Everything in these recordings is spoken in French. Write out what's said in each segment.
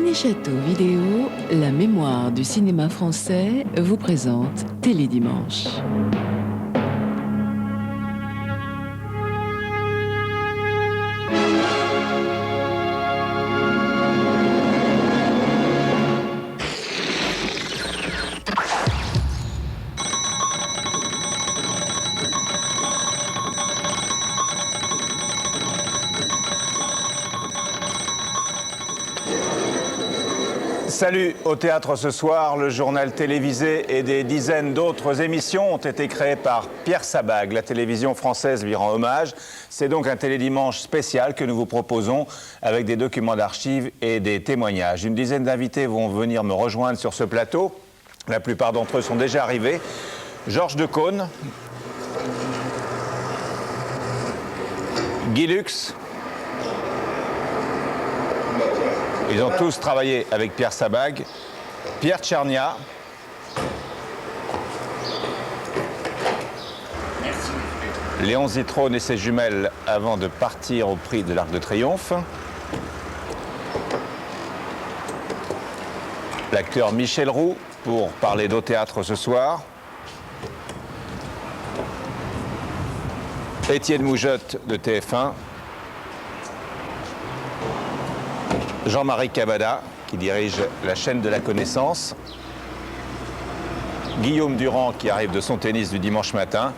Ciné-Château Vidéo, la mémoire du cinéma français, vous présente Télédimanche. Salut au théâtre ce soir, le journal télévisé et des dizaines d'autres émissions ont été créées par Pierre Sabag. La télévision française lui rend hommage. C'est donc un télédimanche spécial que nous vous proposons avec des documents d'archives et des témoignages. Une dizaine d'invités vont venir me rejoindre sur ce plateau. La plupart d'entre eux sont déjà arrivés. Georges Decaune, Guy Lux. Ils ont tous travaillé avec Pierre Sabag, Pierre Tchernia, Léon Zitrone et ses jumelles avant de partir au prix de l'Arc de Triomphe, l'acteur Michel Roux pour parler d'au théâtre ce soir, Étienne Moujotte de TF1, Jean-Marie Cavada, qui dirige la chaîne de la connaissance, Guillaume Durand, qui arrive de son tennis du dimanche matin,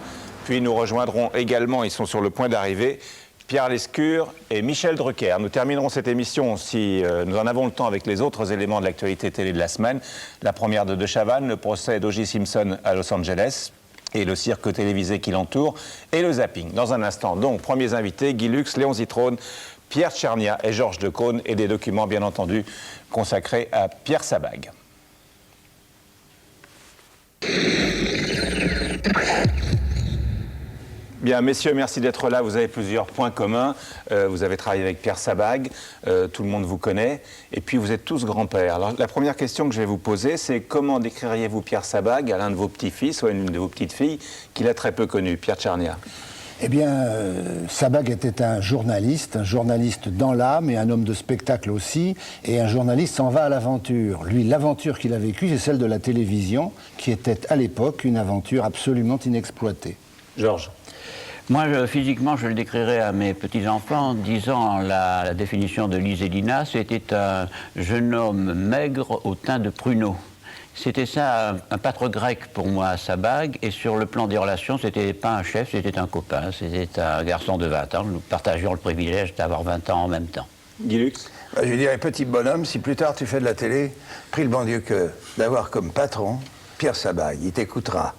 puis nous rejoindrons également, ils sont sur le point d'arriver, Pierre Lescure et Michel Drucker. Nous terminerons cette émission, si nous en avons le temps, avec les autres éléments de l'actualité télé de la semaine. La première de Chavannes, le procès d'O.J. Simpson à Los Angeles, et le cirque télévisé qui l'entoure, et le zapping. Dans un instant, donc, premiers invités, Guy Lux, Léon Zitrone, Pierre Tchernia et Georges Decaune, et des documents, bien entendu, consacrés à Pierre Sabag. Bien, messieurs, merci d'être là. Vous avez plusieurs points communs. Vous avez travaillé avec Pierre Sabag, tout le monde vous connaît, et puis vous êtes tous grands-pères. Alors, la première question que je vais vous poser, c'est comment décririez-vous Pierre Sabag à l'un de vos petits-fils ou à une de vos petites-filles qu'il a très peu connu, Pierre Tchernia? Eh bien, Sabag était un journaliste dans l'âme et un homme de spectacle aussi, et un journaliste s'en va à l'aventure. Lui, l'aventure qu'il a vécue, c'est celle de la télévision, qui était à l'époque une aventure absolument inexploitée. Georges. Moi, physiquement, je le décrirais à mes petits-enfants en disant la définition de Lise et Dina, c'était un jeune homme maigre au teint de pruneau. C'était ça, un pâtre grec pour moi, Sabag, et sur le plan des relations, c'était pas un chef, c'était un copain, c'était un garçon de 20 ans. Nous partagions le privilège d'avoir 20 ans en même temps. Guy Lux. Je dirais, petit bonhomme, si plus tard tu fais de la télé, prie le bon Dieu que d'avoir comme patron Pierre Sabag. Il t'écoutera,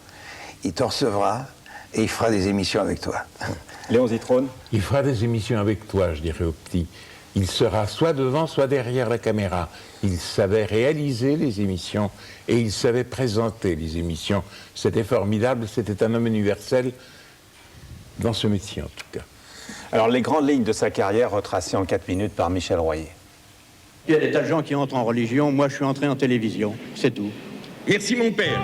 il te recevra et il fera des émissions avec toi. Léon Zitrone. Il fera des émissions avec toi, je dirais au petit. Il sera soit devant, soit derrière la caméra. Il savait réaliser les émissions et il savait présenter les émissions. C'était formidable, c'était un homme universel dans ce métier en tout cas. Alors, les grandes lignes de sa carrière retracées en 4 minutes par Michel Royer. Il y a des tas de gens qui entrent en religion, moi je suis entré en télévision, c'est tout. Merci mon père.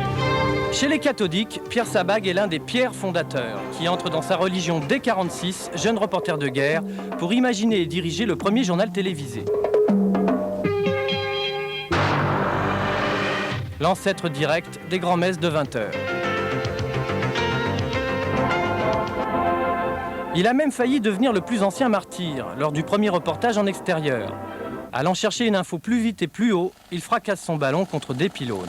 Chez les catholiques, Pierre Sabag est l'un des pierres fondateurs qui entre dans sa religion dès 1946, jeune reporter de guerre, pour imaginer et diriger le premier journal télévisé. L'ancêtre direct des grands-messes de 20 heures. Il a même failli devenir le plus ancien martyr lors du premier reportage en extérieur. Allant chercher une info plus vite et plus haut, il fracasse son ballon contre des pylônes.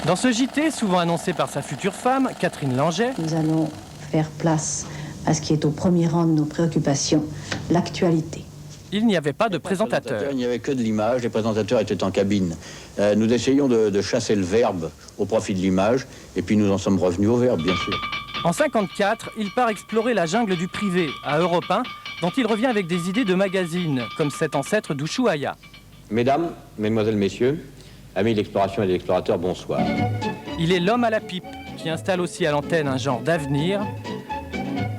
Dans ce JT, souvent annoncé par sa future femme, Catherine Langeais, nous allons faire place à ce qui est au premier rang de nos préoccupations, l'actualité. Il n'y avait pas de présentateur. Il n'y avait que de l'image, les présentateurs étaient en cabine. Nous essayons de chasser le verbe au profit de l'image, et puis nous en sommes revenus au verbe, bien sûr. En 1954, il part explorer la jungle du privé, à Europe 1, dont il revient avec des idées de magazine, comme cet ancêtre d'Ushuaïa. Mesdames, mesdemoiselles, messieurs, amis de l'exploration et de l'explorateur, bonsoir. Il est l'homme à la pipe, qui installe aussi à l'antenne un genre d'avenir,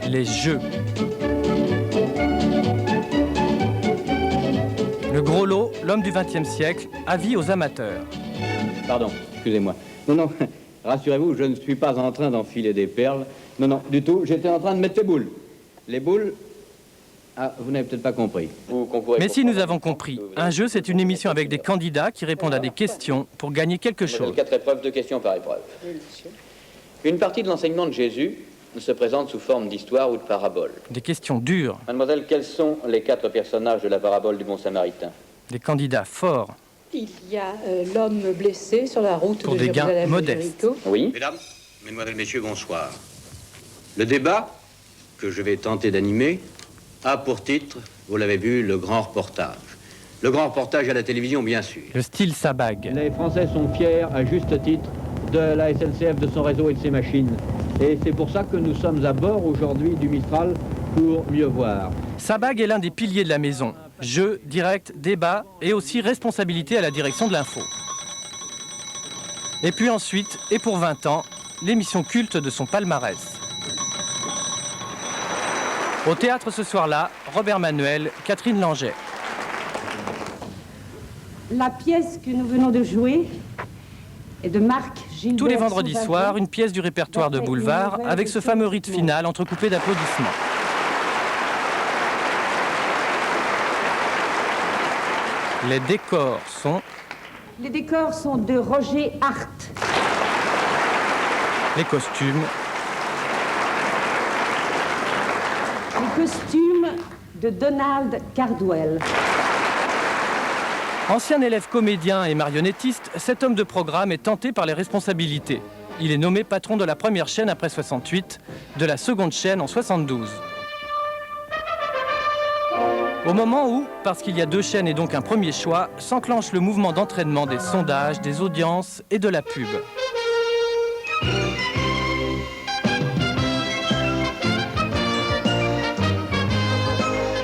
les jeux. Le gros lot, l'homme du XXe siècle, avis aux amateurs. Pardon, excusez-moi. Non, rassurez-vous, je ne suis pas en train d'enfiler des perles. Non, du tout, j'étais en train de mettre les boules. Les boules Ah, vous n'avez peut-être pas compris. Vous concourez Mais pour si nous prendre avons compris, un jeu, c'est une émission avec des candidats qui répondent à des questions pour gagner quelque chose. 4 épreuves, 2 questions par épreuve. Une partie de l'enseignement de Jésus se présente sous forme d'histoire ou de parabole. Des questions dures, Mademoiselle, quels sont les 4 personnages de la parabole du bon samaritain? des candidats forts, Il y a l'homme blessé sur la route pour de des gains Jérusalem à modestes. Jéricho. Oui. Mesdames, Mesdemoiselles, Messieurs, bonsoir. Le débat que je vais tenter d'animer a pour titre, vous l'avez vu, le grand reportage. Le grand reportage à la télévision, bien sûr. le style Sabag. Les Français sont fiers, à juste titre, de la SNCF, de son réseau et de ses machines. Et c'est pour ça que nous sommes à bord aujourd'hui du Mistral pour mieux voir. Sabag est l'un des piliers de la maison. Jeu, direct, débat et aussi responsabilité à la direction de l'info. Et puis ensuite, et pour 20 ans, l'émission culte de son palmarès. Au théâtre ce soir-là, Robert Manuel, Catherine Langeais. La pièce que nous venons de jouer est de Marc Gilbert. Tous les vendredis Sauvageau. soirs, une pièce du répertoire de Boulevard avec ce fameux rite final entrecoupé d'applaudissements. Les décors sont... Les décors sont de Roger Hart. Les costumes, Les costumes de Donald Cardwell. ancien élève comédien et marionnettiste, cet homme de programme est tenté par les responsabilités. Il est nommé patron de la première chaîne après 68, de la seconde chaîne en 72. Au moment où, parce qu'il y a 2 chaînes et donc un premier choix, s'enclenche le mouvement d'entraînement des sondages, des audiences et de la pub.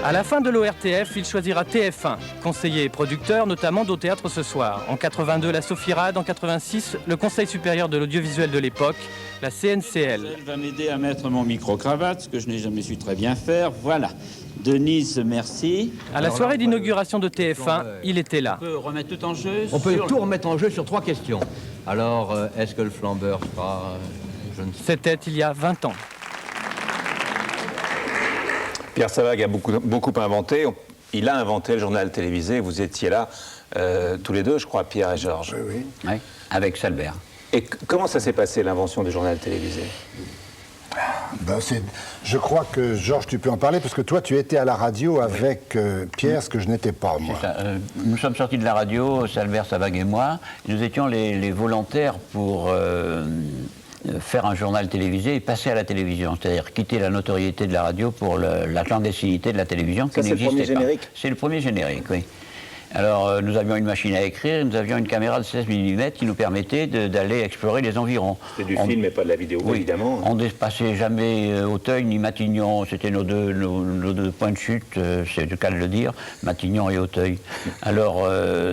À la fin de l'ORTF, il choisira TF1, conseiller et producteur notamment d'Au Théâtre ce soir. En 82, la Sophirade, en 86, le Conseil supérieur de l'audiovisuel de l'époque, la CNCL. Elle va m'aider à mettre mon micro-cravate, ce que je n'ai jamais su très bien faire. Voilà. Denise, merci. À la soirée d'inauguration de TF1, il était là. On peut remettre tout en jeu. On peut tout remettre en jeu sur 3 questions. Alors, est-ce que le flambeur sera... je ne sais. C'était il y a 20 ans. Pierre Sabag a beaucoup inventé. Il a inventé le journal télévisé. Vous étiez là, tous les deux, je crois, Pierre et Georges. Oui, oui. Oui, avec Salbert. Et comment ça s'est passé, l'invention du journal télévisé? Ben je crois que, Georges, tu peux en parler, parce que toi, tu étais à la radio avec Pierre, ce que je n'étais pas, moi. Ça, nous sommes sortis de la radio, Salbert, Sabag et moi, et nous étions les volontaires pour faire un journal télévisé et passer à la télévision, c'est-à-dire quitter la notoriété de la radio pour la clandestinité de la télévision qui n'existait pas. C'est le premier générique? C'est le premier générique, oui. Alors, nous avions une machine à écrire, nous avions une caméra de 16 mm qui nous permettait d'aller explorer les environs. C'était du film et pas de la vidéo, oui, évidemment. On ne dépassait jamais Auteuil ni Matignon, c'était nos deux points de chute, c'est le cas de le dire, Matignon et Auteuil. Alors,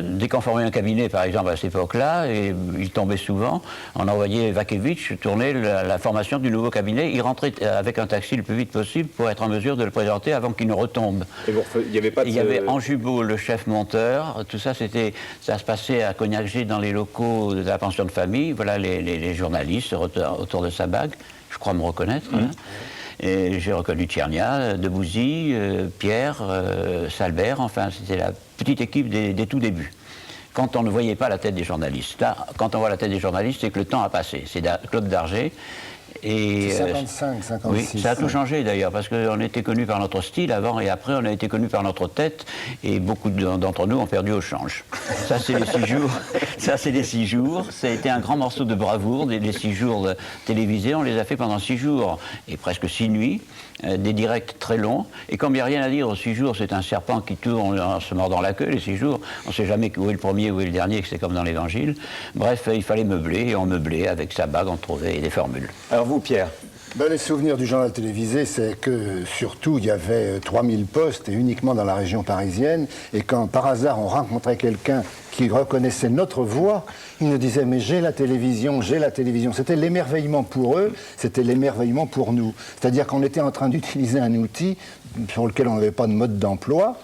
dès qu'on formait un cabinet, par exemple, à cette époque-là, et il tombait souvent, on envoyait Vakevitch tourner la formation du nouveau cabinet. Il rentrait avec un taxi le plus vite possible pour être en mesure de le présenter avant qu'il ne retombe. Et il n'y avait pas de... Il y avait Anjubeau, le chef monteur. Tout ça, ça se passait à Cognac-G dans les locaux de la pension de famille. Voilà les journalistes autour de Sabag, je crois me reconnaître. Hein. Et j'ai reconnu Tchernia, Debouzy, Pierre, Salbert, enfin c'était la petite équipe des tout débuts. Quand on ne voyait pas la tête des journalistes. Là, quand on voit la tête des journalistes, c'est que le temps a passé. C'est Claude Darget. Et 55, 56. Oui, ça a tout changé d'ailleurs, parce qu'on était connus par notre style avant et après on a été connus par notre tête et beaucoup d'entre nous ont perdu au change. Ça c'est les 6 jours. Ça c'est les 6 jours. Ça a été un grand morceau de bravoure, les 6 jours télévisés. On les a fait pendant 6 jours et presque 6 nuits. Des directs très longs. Et comme il n'y a rien à dire aux 6 jours, c'est un serpent qui tourne en se mordant la queue, les 6 jours. On ne sait jamais où est le premier, où est le dernier, que c'est comme dans l'Évangile. Bref, il fallait meubler, et on meublait avec Sabag, on trouvait des formules. Alors vous, Pierre? Ben, les souvenirs du journal télévisé, c'est que surtout il y avait 3000 postes et uniquement dans la région parisienne. Et quand par hasard on rencontrait quelqu'un qui reconnaissait notre voix, il nous disait mais j'ai la télévision, j'ai la télévision. C'était l'émerveillement pour eux, c'était l'émerveillement pour nous. C'est-à-dire qu'on était en train d'utiliser un outil sur lequel on n'avait pas de mode d'emploi.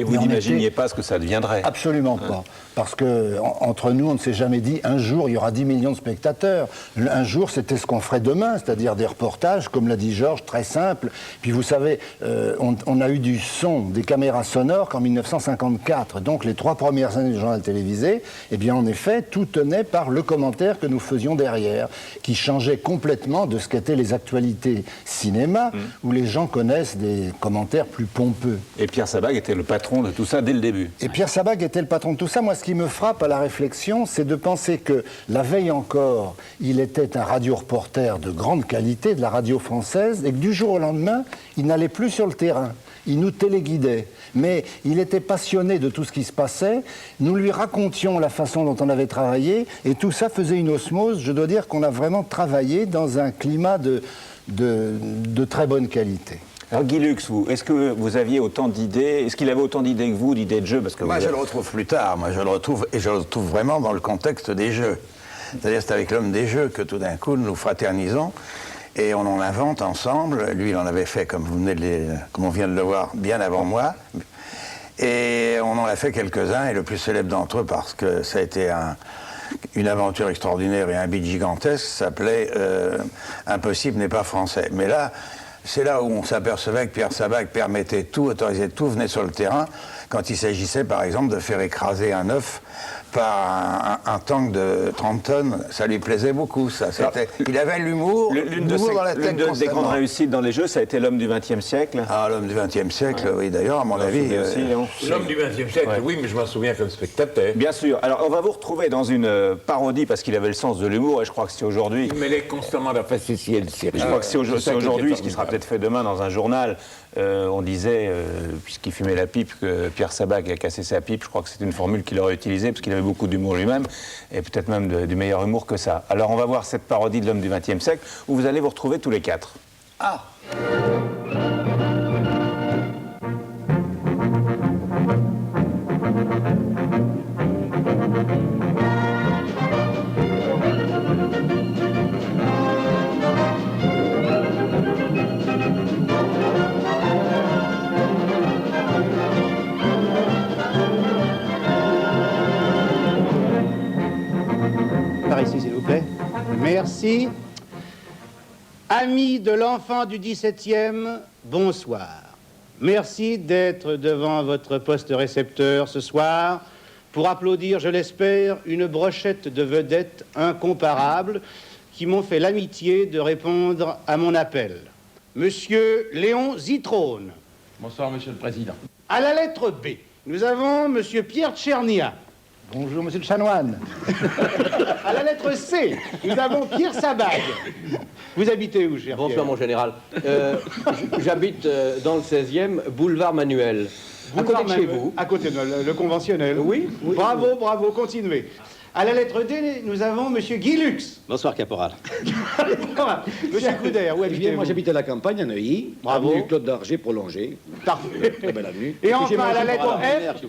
Et vous n'imaginiez pas ce que ça deviendrait? Absolument pas. Parce que entre nous, on ne s'est jamais dit un jour il y aura 10 millions de spectateurs. Un jour, c'était ce qu'on ferait demain, c'est-à-dire des reportages, comme l'a dit Georges, très simples. Puis vous savez, on a eu du son, des caméras sonores qu'en 1954. Donc les 3 premières années du journal télévisé, eh bien en effet, tout tenait par le commentaire que nous faisions derrière, qui changeait complètement de ce qu'étaient les actualités cinéma, où les gens connaissent des commentaires plus pompeux. Et Pierre Sabag était le patron de tout ça dès le début. Et Pierre Sabag était le patron de tout ça. Moi, ce qui me frappe à la réflexion, c'est de penser que la veille encore, il était un radio-reporter de grande qualité, de la radio française, et que du jour au lendemain, il n'allait plus sur le terrain. Il nous téléguidait. Mais il était passionné de tout ce qui se passait. Nous lui racontions la façon dont on avait travaillé, et tout ça faisait une osmose. Je dois dire qu'on a vraiment travaillé dans un climat de très bonne qualité. Alors Guy Lux, est-ce que vous aviez autant d'idées? Est-ce qu'il avait autant d'idées que vous, d'idées de jeu? Parce que moi, je le retrouve plus tard. Moi, je le retrouve vraiment dans le contexte des jeux. C'est-à-dire, c'est avec l'homme des jeux que tout d'un coup, nous fraternisons et on en invente ensemble. Lui, il en avait fait, comme on vient de le voir, bien avant moi. Et on en a fait quelques-uns, et le plus célèbre d'entre eux, parce que ça a été une aventure extraordinaire et un beat gigantesque, s'appelait Impossible n'est pas français. Mais là, c'est là où on s'apercevait que Pierre Sabag permettait tout, autorisait tout, venait sur le terrain, quand il s'agissait par exemple de faire écraser un œuf par un tank de 30 tonnes. Ça lui plaisait beaucoup, ça. Il avait l'humour dans la tête. L'une des grandes réussites dans les jeux, ça a été l'homme du XXe siècle. Ah, l'homme du XXe siècle, oui, d'ailleurs, à mon avis. L'homme du XXe siècle, oui, mais je m'en souviens comme spectateur. Bien sûr. Alors, on va vous retrouver dans une parodie, parce qu'il avait le sens de l'humour, et je crois que c'est aujourd'hui. Il mêlait constamment la facétie et le sérieux. Je crois que c'est aujourd'hui, ce qui sera peut-être fait demain dans un journal. On disait, puisqu'il fumait la pipe, que Pierre Sabag a cassé sa pipe. Je crois que c'est une formule qu'il aurait utilisée, parce qu'il avait beaucoup d'humour lui-même, et peut-être même du meilleur humour que ça. Alors on va voir cette parodie de l'homme du XXe siècle, où vous allez vous retrouver tous les 4. Ah! Par ici, s'il vous plaît. Merci. Amis de l'enfant du 17e, bonsoir. Merci d'être devant votre poste récepteur ce soir pour applaudir, je l'espère, une brochette de vedettes incomparables qui m'ont fait l'amitié de répondre à mon appel. Monsieur Léon Zitrone. Bonsoir, Monsieur le Président. À la lettre B, nous avons Monsieur Pierre Tchernia. Bonjour, monsieur le chanoine. À la lettre C, nous avons Pierre Sabag. Vous habitez où, cher Bonsoir, Pierre? mon général. J'habite dans le 16e, boulevard Manuel. À côté de chez vous. À côté de le conventionnel. Oui. Bravo, bravo, continuez. À la lettre D, nous avons monsieur Guy Lux. Bonsoir, caporal. Monsieur Couder, où habitez-vous? Moi, j'habite à la campagne, à Neuilly. Bravo. Avenue Claude d'Arger prolongée. Parfait. Très belle avenue. Et enfin, à la lettre F,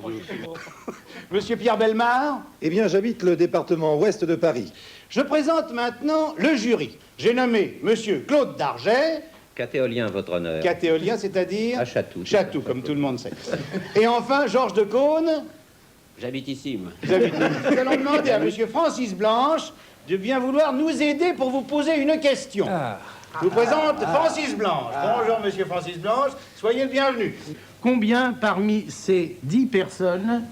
monsieur Pierre Bellemare. Eh bien, j'habite le département ouest de Paris. Je présente maintenant le jury. J'ai nommé monsieur Claude d'Arget. Catéolien, votre honneur. Catéolien, c'est-à-dire? À Chatou. Chatou, comme tout le monde sait. Et enfin, Georges de Caunes. J'habite ici, moi. Nous allons demander à monsieur Francis Blanche de bien vouloir nous aider pour vous poser une question. Je vous présente Francis Blanche. Bonjour, monsieur Francis Blanche. Soyez le bienvenu. Combien parmi ces 10 personnes,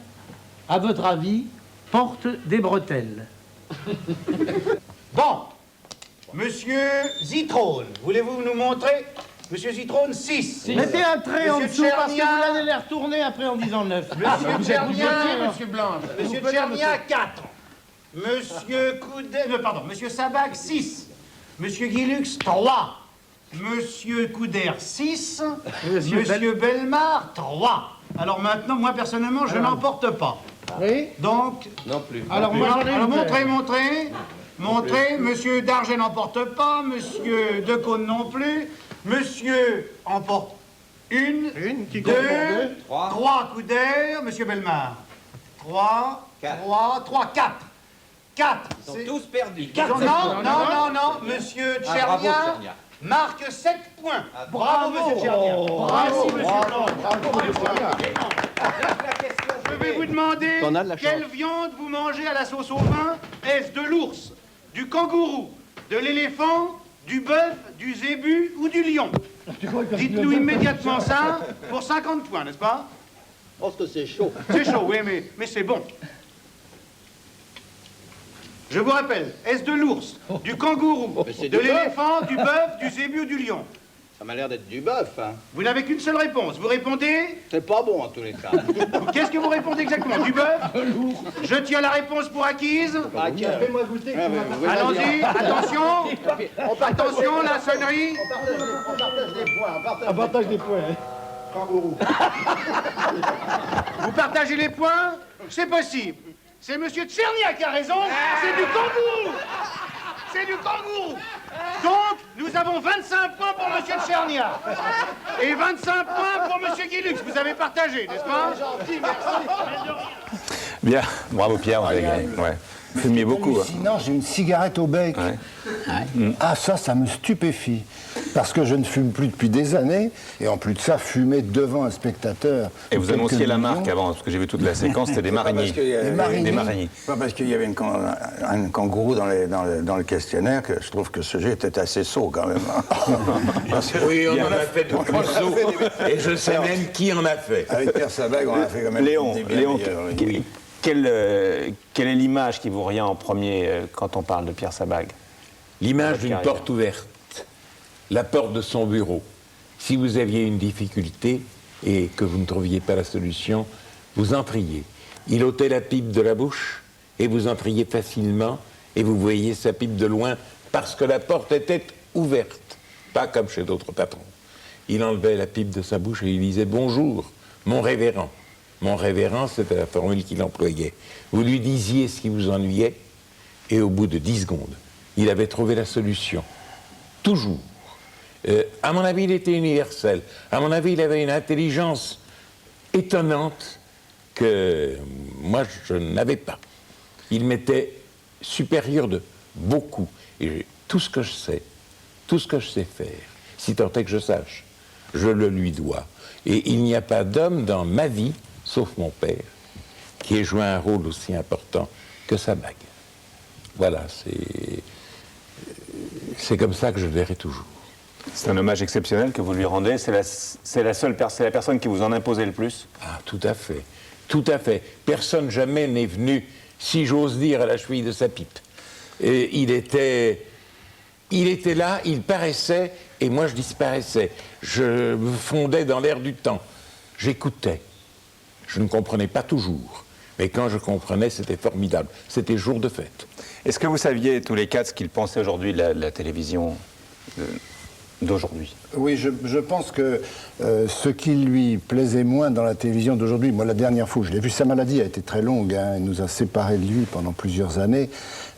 à votre avis, portent des bretelles? Bon. Monsieur Zitrone, voulez-vous nous montrer? Monsieur Zitrone, 6. Mettez un trait en Monsieur dessous parce que Tchernia. vous allez les retourner après en disant 9. Monsieur Tchernia, monsieur Blanche. Monsieur Tchernia, 4. Monsieur Coudet, pardon, Monsieur Sabag, 6. Monsieur Guilux, 3. Monsieur Couder, 6. Monsieur Bellemare, 3. Alors maintenant, moi personnellement, je n'en porte pas. Oui. Donc. Non plus. Alors, montrez. Monsieur Darget n'en porte pas. Monsieur Decaune non plus. Monsieur en porte une, qui deux, compte pour 3 Couder. Monsieur Bellemare. 3, 4. 4. Ils sont tous perdus. Non. Monsieur Tchernia marque 7 points. Bravo, monsieur Tchernia. Bravo, monsieur Blanc. Bravo, monsieur Tchernia. On a de la chance. quelle viande vous mangez à la sauce au vin? Est-ce de l'ours, du kangourou, de l'éléphant, du bœuf, du zébu ou du lion? Dites-nous immédiatement ça pour 50 points, n'est-ce pas? Je pense que c'est chaud. C'est chaud, oui, mais c'est bon. Je vous rappelle, est-ce de l'ours, du kangourou, Mais c'est de du l'éléphant, du bœuf, du zébu ou du lion? Ça m'a l'air d'être du bœuf, hein. Vous n'avez qu'une seule réponse. Vous répondez? C'est pas bon en tous les cas. Qu'est-ce que vous répondez exactement? Du bœuf? Je tiens la réponse pour acquise. Fais-moi goûter. Allons-y, attention. Attention, la sonnerie. On partage des points. On partage des points. Kangourou. Vous partagez les points? C'est possible. C'est Monsieur Tchernia qui a raison. C'est du kangourou. C'est du kangourou. Donc, nous avons 25 points pour Monsieur Tchernia. Et 25 points pour Monsieur Guilux. Vous avez partagé, n'est-ce pas? Gentil, merci. Bien, bravo Pierre, vous avez gagné. Ouais. Vous fumiez beaucoup. Hein. Sinon, j'ai une cigarette au bec. Ouais. Ah, ça me stupéfie. Parce que je ne fume plus depuis des années. Et en plus de ça, fumer devant un spectateur. Et vous annonciez la marque avant, parce que j'ai vu toute la séquence, c'était des Marigny. Des Marigny. Des Marigny. Pas parce qu'il y avait un kangourou dans le questionnaire que je trouve que ce jeu était assez sot quand même. Oui, on en a fait de plus sots. Et je sais même qui en a fait. Avec Pierre Sabag, on a fait quand même Léon, des bien Léon, meilleurs, oui. oui. Quelle est l'image qui vous vient en premier quand on parle de Pierre Sabag? L'image Votre d'une carrière. porte ouverte, la porte de son bureau. Si vous aviez une difficulté et que vous ne trouviez pas la solution, vous entriez. Il ôtait la pipe de la bouche et vous entriez facilement et vous voyiez sa pipe de loin parce que la porte était ouverte, pas comme chez d'autres patrons. Il enlevait la pipe de sa bouche et il disait « Bonjour, mon révérend ». Mon révérend, c'était la formule qu'il employait. Vous lui disiez ce qui vous ennuyait, et au bout de 10 secondes, il avait trouvé la solution. Toujours. À mon avis, il était universel. À mon avis, il avait une intelligence étonnante que moi, je n'avais pas. Il m'était supérieur de beaucoup. Et tout ce que je sais faire, si tant est que je sache, je le lui dois. Et il n'y a pas d'homme dans ma vie, sauf mon père, qui ait joué un rôle aussi important que Sabag. Voilà, c'est comme ça que je le verrai toujours. C'est un hommage exceptionnel que vous lui rendez. C'est la personne qui vous en imposait le plus? Ah, tout à fait. Tout à fait. Personne jamais n'est venu, si j'ose dire, à la cheville de sa pipe. Et il était là, il paraissait, et moi je disparaissais. Je me fondais dans l'air du temps. J'écoutais. Je ne comprenais pas toujours. Mais quand je comprenais, c'était formidable. C'était jour de fête. Est-ce que vous saviez tous les quatre ce qu'il pensait aujourd'hui de la télévision d'aujourd'hui? Oui, je pense que ce qui lui plaisait moins dans la télévision d'aujourd'hui, moi la dernière fois où je l'ai vu, sa maladie a été très longue, hein, elle nous a séparés de lui pendant plusieurs années,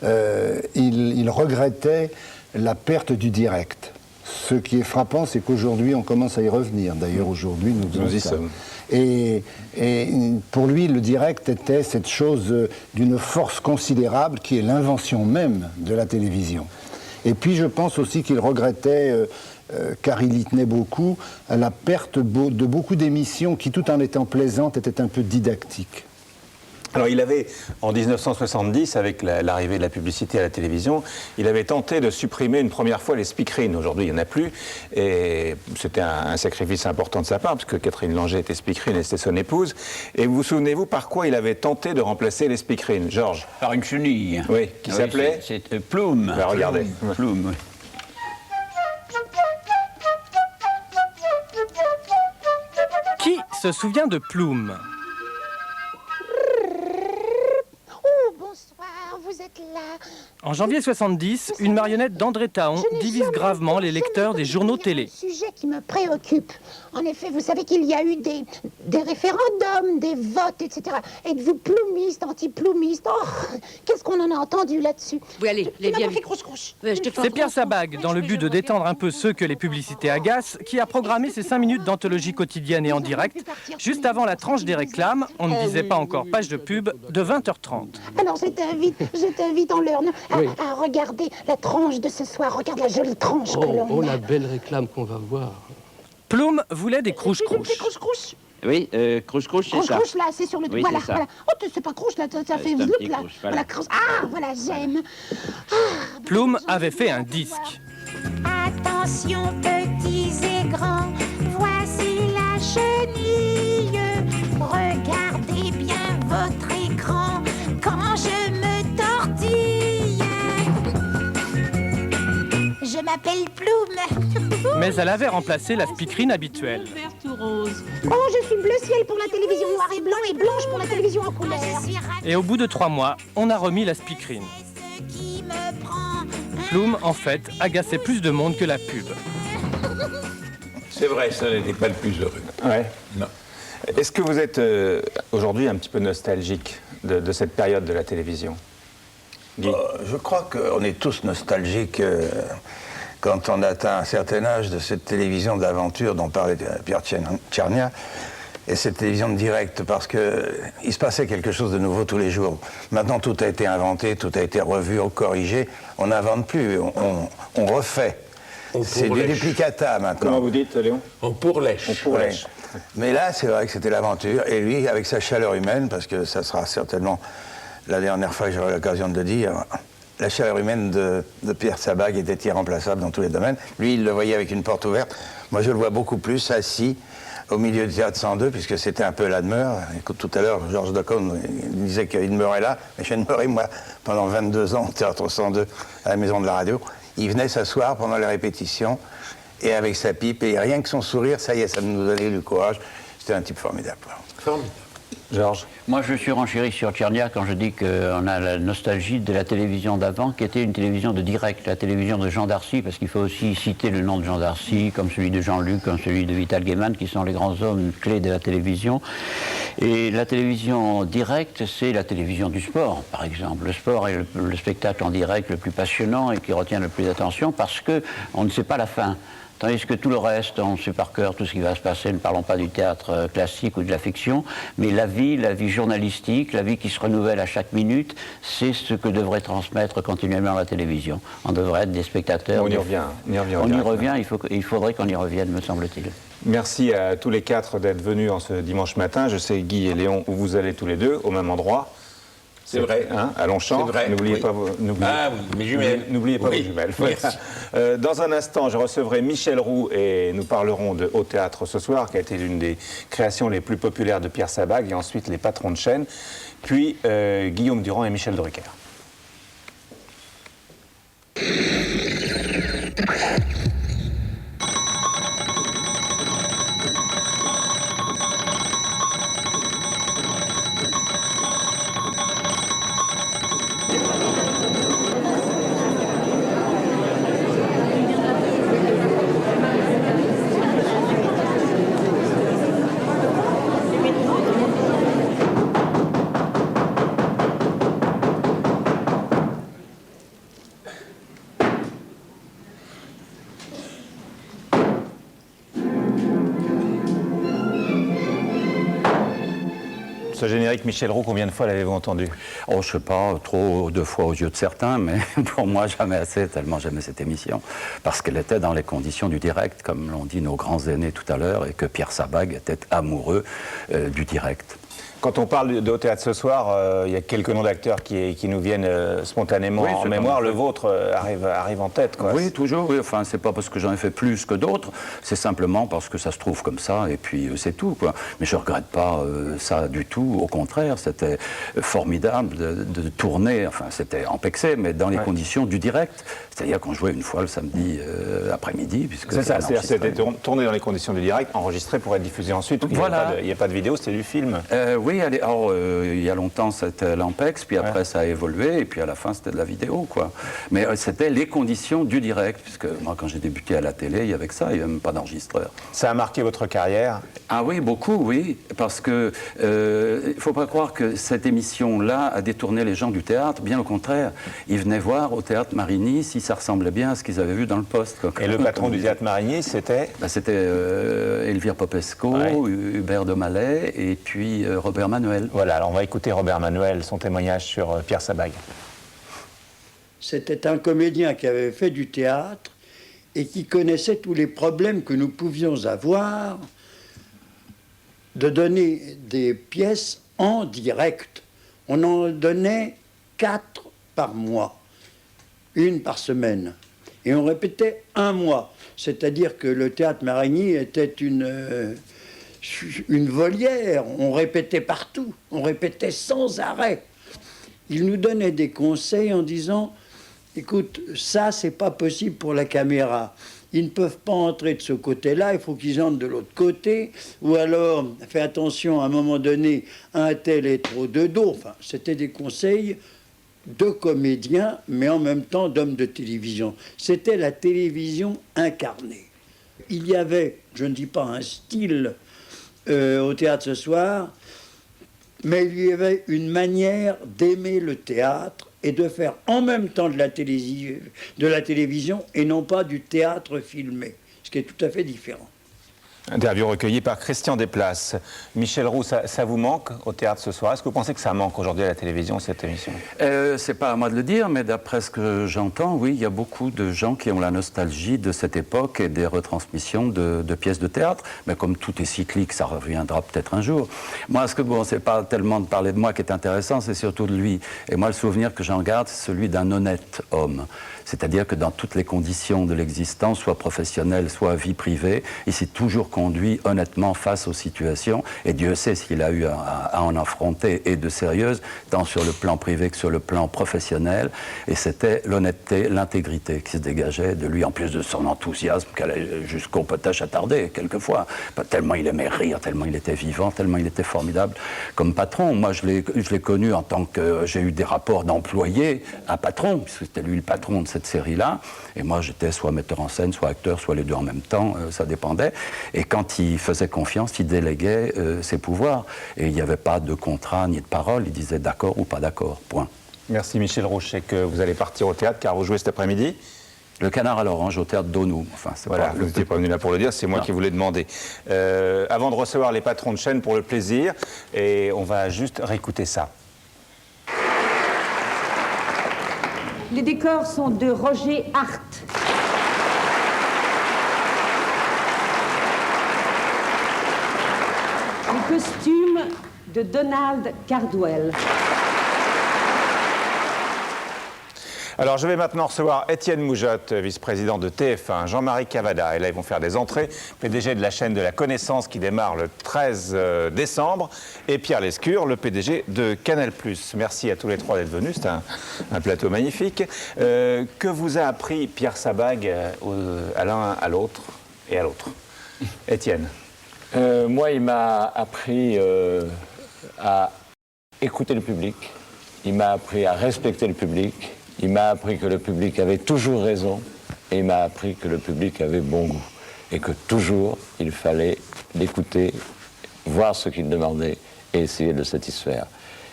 il regrettait la perte du direct. Ce qui est frappant, c'est qu'aujourd'hui, on commence à y revenir. D'ailleurs, aujourd'hui, nous y sommes. Et pour lui, le direct était cette chose d'une force considérable qui est l'invention même de la télévision. Et puis, je pense aussi qu'il regrettait, car il y tenait beaucoup, la perte de beaucoup d'émissions qui, tout en étant plaisantes, étaient un peu didactiques. Alors il avait, en 1970, avec l'arrivée de la publicité à la télévision, il avait tenté de supprimer une première fois les speakerines. Aujourd'hui, il n'y en a plus. Et c'était un sacrifice important de sa part, parce que Catherine Langer était speakerine et c'était son épouse. Et vous souvenez-vous par quoi il avait tenté de remplacer les speakerines, Georges? Par une chenille. Oui, qui s'appelait C'est Plume. Ben, regardez. Plume, oui. Qui se souvient de Plume? Oh, bonsoir, vous êtes là. En janvier 70, une marionnette d'André Taon divise gravement les lecteurs des journaux télé. Sujet qui me préoccupe. En effet, vous savez qu'il y a eu des référendums, des votes, etc. Êtes-vous plumiste, anti-plumiste? Oh, qu'est-ce qu'on en a entendu là-dessus? Oui, allez, viens vite. Croche. C'est Pierre Sabag, dans le but de détendre un peu ceux que les publicités agacent, qui a programmé ces 5 minutes d'anthologie quotidienne et en direct, juste avant la tranche des réclames, on ne disait pas encore page de pub, de 20h30. Alors, je t'invite en l'heure à regarder la tranche de ce soir. Regarde la jolie tranche que l'on a. la belle réclame qu'on va voir. Plume voulait des crouches-crouches. Des crouches-crouches. Oui, crouche-crouche, c'est ça. Crouche-crouche, là, c'est sur le... Oui, voilà, c'est ça. voilà. Oh, c'est pas crouche, là, ça fait c'est un vloup, petit là. crouche, Voilà, voilà. crouche. Ah, voilà, j'aime. Plume avait fait un disque. Attention petits et grands, voici la chenille. Regardez bien votre écran quand je me tortille. Je m'appelle Plume. Mais elle avait remplacé la speakerine habituelle. Oh, je suis bleu ciel pour la télévision noir et blanc et blanche pour la télévision en couleur. Et au bout de 3 mois, on a remis la speakerine. Plume, en fait, agaçait plus de monde que la pub. C'est vrai, ça n'était pas le plus heureux. Ouais. Non. Est-ce que vous êtes aujourd'hui un petit peu nostalgique de cette période de la télévision, Guy? Je crois qu'on est tous nostalgiques quand on atteint un certain âge de cette télévision d'aventure dont parlait Pierre Tchernia, et cette télévision de direct, parce qu'il se passait quelque chose de nouveau tous les jours. Maintenant, tout a été inventé, tout a été revu, corrigé. On n'invente plus, on refait. C'est du duplicata maintenant. Comment vous dites, Léon? On pourlèche. On pourlèche. Mais là, c'est vrai que c'était l'aventure. Et lui, avec sa chaleur humaine, parce que ça sera certainement la dernière fois que j'aurai l'occasion de le dire, la chaleur humaine de Pierre Sabag était irremplaçable dans tous les domaines. Lui, il le voyait avec une porte ouverte. Moi, je le vois beaucoup plus assis au milieu du théâtre 102, puisque c'était un peu la demeure. Écoute, tout à l'heure, Georges Decaune disait qu'il demeurait là, mais j'ai demeuré, moi, pendant 22 ans au théâtre 102, à la Maison de la Radio. Il venait s'asseoir pendant les répétitions, et avec sa pipe, et rien que son sourire, ça y est, ça nous donnait du courage. C'était un type formidable. Formidable. Georges? Moi, je suis renchéri sur Tchernia quand je dis qu'on a la nostalgie de la télévision d'avant, qui était une télévision de direct, la télévision de Jean Darcy, parce qu'il faut aussi citer le nom de Jean Darcy, comme celui de Jean-Luc, comme celui de Vital Gaiman, qui sont les grands hommes clés de la télévision. Et la télévision directe, c'est la télévision du sport, par exemple. Le sport est le spectacle en direct le plus passionnant et qui retient le plus d'attention parce qu'on ne sait pas la fin. Tandis que tout le reste, on sait par cœur tout ce qui va se passer, ne parlons pas du théâtre classique ou de la fiction, mais la vie journalistique, la vie qui se renouvelle à chaque minute, c'est ce que devrait transmettre continuellement la télévision. On devrait être des spectateurs. On y revient. On y revient, il faudrait qu'on y revienne, me semble-t-il. Merci à tous les quatre d'être venus en ce dimanche matin. Je sais, Guy et Léon, où vous allez tous les deux, au même endroit. C'est vrai. Hein, à Longchamp. C'est vrai. N'oubliez oui. pas vos, mes jumelles. N'oubliez pas Oui. vos jumelles. Voilà. Dans un instant, je recevrai Michel Roux et nous parlerons de Au Théâtre ce soir, qui a été l'une des créations les plus populaires de Pierre Sabag, et ensuite Les Patrons de chaîne, puis Guillaume Durand et Michel Drucker. Ce générique, Michel Roux, combien de fois l'avez-vous entendu? Oh, je sais pas, trop, 2 fois aux yeux de certains, mais pour moi, jamais assez, tellement j'aimais cette émission. Parce qu'elle était dans les conditions du direct, comme l'ont dit nos grands aînés tout à l'heure, et que Pierre Sabag était amoureux du direct. Quand on parle de Au Théâtre ce soir, il y a quelques noms d'acteurs qui nous viennent spontanément en mémoire. Le vôtre arrive en tête, quoi. Oui, toujours. Oui. Enfin, c'est pas parce que j'en ai fait plus que d'autres, c'est simplement parce que ça se trouve comme ça, et puis c'est tout, quoi. Mais je regrette pas ça du tout. Au contraire, c'était formidable de tourner. Enfin, c'était en pexé, mais dans les conditions du direct. C'est-à-dire qu'on jouait une fois le samedi après-midi, puisque c'est ça. C'est-à-dire c'était tourné dans les conditions du direct, enregistré pour être diffusé ensuite. Voilà. Il n'y a pas de vidéo, c'était du film. Oui, il y a longtemps c'était l'Ampex, puis après ça a évolué, et puis à la fin c'était de la vidéo, quoi. Mais c'était les conditions du direct, puisque moi quand j'ai débuté à la télé, il y avait que ça, il n'y avait même pas d'enregistreur. Ça a marqué votre carrière? Ah oui, beaucoup, oui, parce que il ne faut pas croire que cette émission-là a détourné les gens du théâtre, bien au contraire. Ils venaient voir au théâtre Marigny si ça ressemblait bien à ce qu'ils avaient vu dans le poste, quoi. Et le patron du théâtre Marigny, c'était? C'était Elvire Popesco, Hubert de Mallet, et puis Robert Manuel. Voilà, alors on va écouter Robert Manuel, son témoignage sur Pierre Sabag. C'était un comédien qui avait fait du théâtre et qui connaissait tous les problèmes que nous pouvions avoir de donner des pièces en direct. On en donnait 4 par mois, 1 par semaine. Et on répétait 1 mois. C'est-à-dire que le théâtre Marigny était une volière. On répétait partout, on répétait sans arrêt. Il nous donnait des conseils en disant « Écoute, ça, c'est pas possible pour la caméra. Ils ne peuvent pas entrer de ce côté-là, il faut qu'ils entrent de l'autre côté. Ou alors, fais attention, à un moment donné, un tel est trop de dos. » Enfin, c'était des conseils de comédiens, mais en même temps d'hommes de télévision. C'était la télévision incarnée. Il y avait, je ne dis pas un style au théâtre ce soir, mais il y avait une manière d'aimer le théâtre et de faire en même temps de la télévision et non pas du théâtre filmé, ce qui est tout à fait différent. Interview recueillie par Christian Desplaces. Michel Roux, ça vous manque au théâtre ce soir? Est-ce que vous pensez que ça manque aujourd'hui à la télévision, cette émission? C'est pas à moi de le dire, mais d'après ce que j'entends, oui, il y a beaucoup de gens qui ont la nostalgie de cette époque et des retransmissions de pièces de théâtre. Mais comme tout est cyclique, ça reviendra peut-être un jour. Moi, c'est pas tellement de parler de moi qui est intéressant, c'est surtout de lui. Et moi, le souvenir que j'en garde, c'est celui d'un honnête homme. C'est-à-dire que dans toutes les conditions de l'existence, soit professionnelle, soit vie privée, il s'est toujours conduit honnêtement face aux situations. Et Dieu sait s'il a eu à en affronter, et de sérieuses, tant sur le plan privé que sur le plan professionnel. Et c'était l'honnêteté, l'intégrité qui se dégageait de lui, en plus de son enthousiasme, qu'elle allait jusqu'au potage attardé, quelquefois. Tellement il aimait rire, tellement il était vivant, tellement il était formidable comme patron. Moi, je l'ai connu en tant que... J'ai eu des rapports d'employé à patron, puisque c'était lui le patron de cette série-là, et moi j'étais soit metteur en scène, soit acteur, soit les deux en même temps, ça dépendait, et quand il faisait confiance, il déléguait ses pouvoirs, et il n'y avait pas de contrat ni de parole, il disait d'accord ou pas d'accord, point. Merci Michel Roux, je sais que vous allez partir au théâtre, car vous jouez cet après-midi. Le Canard à l'Orange au théâtre d'Onou. Enfin, voilà, vous n'étiez pas venu là pour le dire, c'est moi qui vous l'ai demandé. Avant de recevoir les patrons de chaîne pour le plaisir, et on va juste réécouter ça. Les décors sont de Roger Hart. Les costumes de Donald Cardwell. Alors, je vais maintenant recevoir Étienne Moujotte, vice-président de TF1, Jean-Marie Cavada, et là, ils vont faire des entrées, PDG de la chaîne de la Connaissance qui démarre le 13 décembre, et Pierre Lescure, le PDG de Canal+. Merci à tous les trois d'être venus, c'est un plateau magnifique. Que vous a appris Pierre Sabag à l'un, à l'autre et à l'autre? Étienne. Moi, il m'a appris à écouter le public, il m'a appris à respecter le public, il m'a appris que le public avait toujours raison, et il m'a appris que le public avait bon goût, et que toujours il fallait l'écouter, voir ce qu'il demandait et essayer de le satisfaire.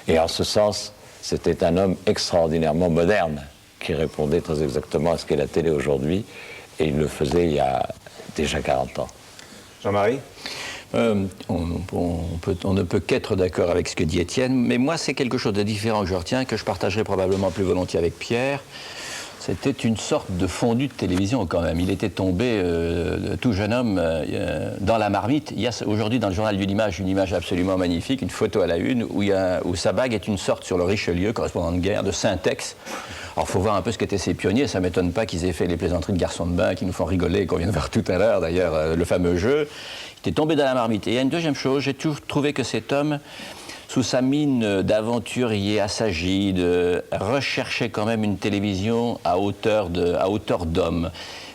Et en ce sens, c'était un homme extraordinairement moderne, qui répondait très exactement à ce qu'est la télé aujourd'hui, et il le faisait il y a déjà 40 ans. Jean-Marie? On ne peut qu'être d'accord avec ce que dit Étienne, mais moi c'est quelque chose de différent que je retiens, que je partagerai probablement plus volontiers avec Pierre. C'était une sorte de fondu de télévision quand même. Il était tombé, tout jeune homme, dans la marmite. Il y a aujourd'hui dans le journal du Dimanche une image absolument magnifique, une photo à la une, où Sabag est une sorte sur le Richelieu, correspondant de guerre, de Saint-Ex. Alors il faut voir un peu ce qu'étaient ces pionniers, ça ne m'étonne pas qu'ils aient fait les plaisanteries de garçons de bain qui nous font rigoler, qu'on vient de voir tout à l'heure d'ailleurs, le fameux jeu. Il était tombé dans la marmite. Et il y a une deuxième chose, j'ai toujours trouvé que cet homme, sous sa mine d'aventurier assagi, recherchait quand même une télévision à hauteur d'homme.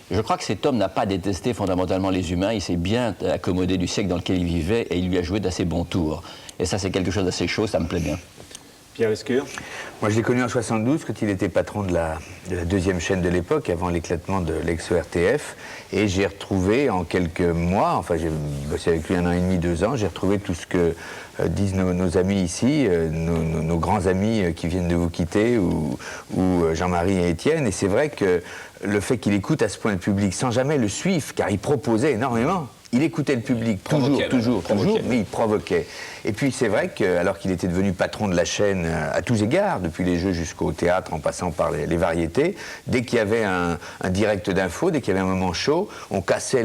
Je crois que cet homme n'a pas détesté fondamentalement les humains, il s'est bien accommodé du siècle dans lequel il vivait et il lui a joué d'assez bons tours. Et ça c'est quelque chose d'assez chaud, ça me plaît bien. Pierre Lescure? Moi, je l'ai connu en 72, quand il était patron de la deuxième chaîne de l'époque, avant l'éclatement de l'ex-RTF. Et j'ai retrouvé en quelques mois, enfin j'ai bossé avec lui 1 an et demi, 2 ans, j'ai retrouvé tout ce que disent nos amis ici, nos grands amis qui viennent de vous quitter, ou Jean-Marie et Étienne. Et c'est vrai que le fait qu'il écoute à ce point le public, sans jamais le suivre, car il proposait énormément. Il écoutait le public, toujours, mais il provoquait. Et puis c'est vrai qu'alors qu'il était devenu patron de la chaîne à tous égards, depuis les jeux jusqu'au théâtre, en passant par les variétés, dès qu'il y avait un direct d'info, dès qu'il y avait un moment chaud, on cassait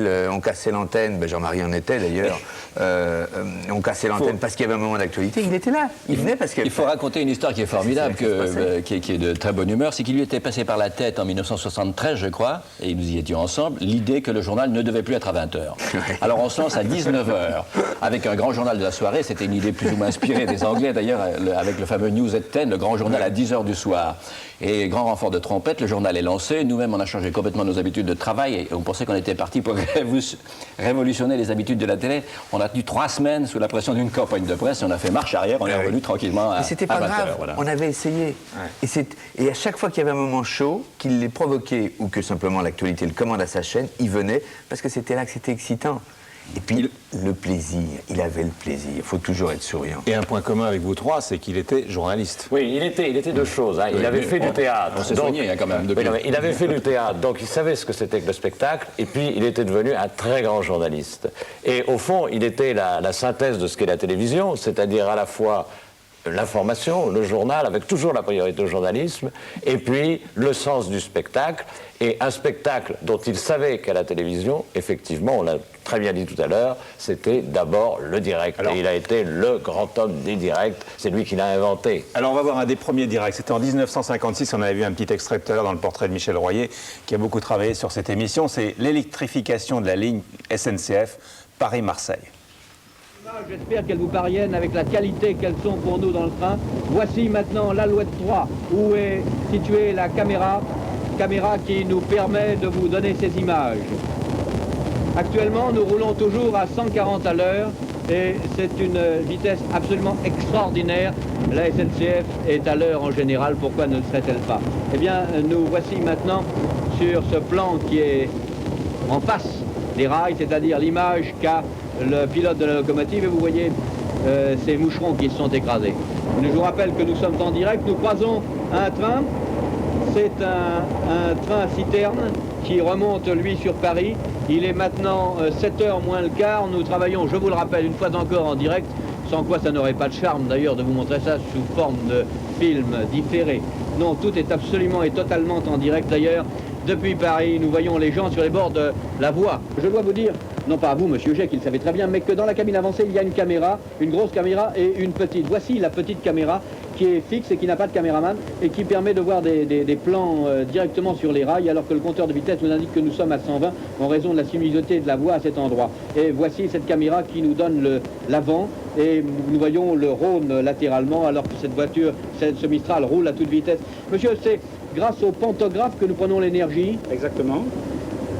l'antenne, ben Jean-Marie en était d'ailleurs, on cassait l'antenne parce qu'il y avait un moment d'actualité, il était là, il venait parce que... Il faut raconter une histoire qui est formidable, qui est de très bonne humeur, c'est qu'il lui était passé par la tête en 1973, je crois, et nous y étions ensemble, l'idée que le journal ne devait plus être à 20h. Alors on se lance à 19h, avec un grand journal de la soirée, c'était une idée plus ou moins inspirée des Anglais d'ailleurs, avec le fameux News at 10, le grand journal à 10h du soir. Et grand renfort de trompette, le journal est lancé, nous-mêmes on a changé complètement nos habitudes de travail, et on pensait qu'on était parti pour révolutionner les habitudes de la télé. On a tenu 3 semaines sous la pression d'une campagne de presse, et on a fait marche arrière, on est revenu tranquillement à 20h. C'était pas grave, voilà. On avait essayé. Et à chaque fois qu'il y avait un moment chaud, qu'il les provoquait, ou que simplement l'actualité le commande à sa chaîne, il venait, parce que c'était là que c'était excitant. Et puis le plaisir, il avait le plaisir, il faut toujours être souriant. Et un point commun avec vous trois, c'est qu'il était journaliste. Oui, il était deux choses. Hein. Il avait fait du théâtre. On s'est soigné quand même. Oui, non, il avait fait du théâtre, donc il savait ce que c'était que le spectacle, et puis il était devenu un très grand journaliste. Et au fond, il était la synthèse de ce qu'est la télévision, c'est-à-dire à la fois l'information, le journal, avec toujours la priorité au journalisme, et puis le sens du spectacle, et un spectacle dont il savait qu'à la télévision, effectivement, on l'a très bien dit tout à l'heure, c'était d'abord le direct. Et il a été le grand homme des directs, c'est lui qui l'a inventé. Alors on va voir un des premiers directs, c'était en 1956, on avait vu un petit extrait tout à l'heure dans le portrait de Michel Royer, qui a beaucoup travaillé sur cette émission, c'est l'électrification de la ligne SNCF Paris-Marseille. J'espère qu'elles vous parviennent avec la qualité qu'elles sont pour nous dans le train. Voici maintenant l'Alouette 3, où est située la caméra qui nous permet de vous donner ces images. Actuellement, nous roulons toujours à 140 à l'heure et c'est une vitesse absolument extraordinaire. La SNCF est à l'heure en général, pourquoi ne le serait-elle pas? Eh bien, nous voici maintenant sur ce plan qui est en face des rails, c'est-à-dire l'image qu'a le pilote de la locomotive, et vous voyez ces moucherons qui se sont écrasés. Je vous rappelle que nous sommes en direct, nous croisons un train, c'est un train citerne qui remonte lui sur Paris. Il est maintenant 7h moins le quart, nous travaillons, je vous le rappelle, une fois encore en direct, sans quoi ça n'aurait pas de charme d'ailleurs de vous montrer ça sous forme de film différé. Non, tout est absolument et totalement en direct d'ailleurs. Depuis Paris, nous voyons les gens sur les bords de la voie. Je dois vous dire, non pas à vous, monsieur Jay, qui le savait très bien, mais que dans la cabine avancée, il y a une caméra, une grosse caméra et une petite. Voici la petite caméra qui est fixe et qui n'a pas de caméraman et qui permet de voir des plans directement sur les rails, alors que le compteur de vitesse nous indique que nous sommes à 120 en raison de la sinuosité de la voie à cet endroit. Et voici cette caméra qui nous donne l'avant et nous voyons le Rhône latéralement, alors que cette voiture, ce Mistral roule à toute vitesse. Monsieur, c'est grâce au pantographe que nous prenons l'énergie. Exactement.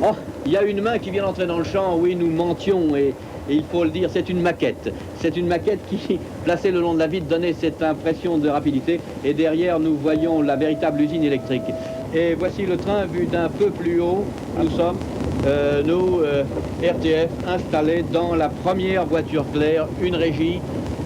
Oh, il y a une main qui vient d'entrer dans le champ, oui, nous mentions, et il faut le dire, c'est une maquette. C'est une maquette qui, placée le long de la vitre, donnait cette impression de rapidité, et derrière, nous voyons la véritable usine électrique. Et voici le train vu d'un peu plus haut. Nous sommes, RTF, installés dans la première voiture claire, une régie,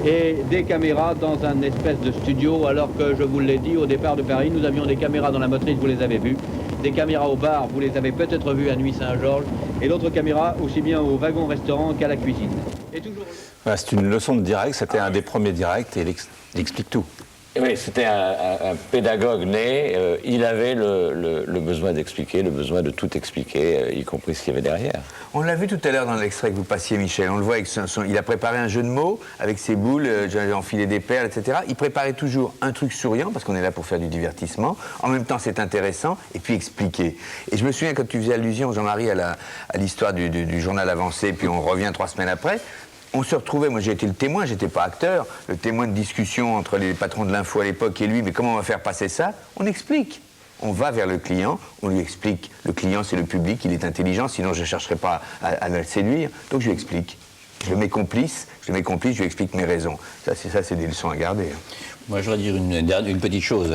et des caméras dans un espèce de studio, alors que je vous l'ai dit, au départ de Paris, nous avions des caméras dans la motrice, vous les avez vues, des caméras au bar, vous les avez peut-être vues à Nuit-Saint-Georges, et d'autres caméras aussi bien au wagon-restaurant qu'à la cuisine. Et toujours... Voilà, c'est une leçon de direct, c'était un des premiers directs, et il explique tout. Oui, c'était un pédagogue né, il avait le besoin d'expliquer, le besoin de tout expliquer, y compris ce qu'il y avait derrière. On l'a vu tout à l'heure dans l'extrait que vous passiez, Michel, on le voit avec il a préparé un jeu de mots avec ses boules, j'avais enfilé des perles, etc. Il préparait toujours un truc souriant, parce qu'on est là pour faire du divertissement, en même temps c'est intéressant, et puis expliquer. Et je me souviens quand tu faisais allusion, Jean-Marie, à l'histoire du journal avancé, puis on revient 3 semaines après, on se retrouvait, moi j'ai été le témoin, j'étais pas acteur, le témoin de discussion entre les patrons de l'info à l'époque et lui, mais comment on va faire passer ça? On explique. On va vers le client, on lui explique. Le client, c'est le public, il est intelligent, sinon je ne chercherai pas à le séduire. Donc je lui explique. Je le mets complice, je lui explique mes raisons. Ça c'est des leçons à garder. Moi, je voudrais dire une petite chose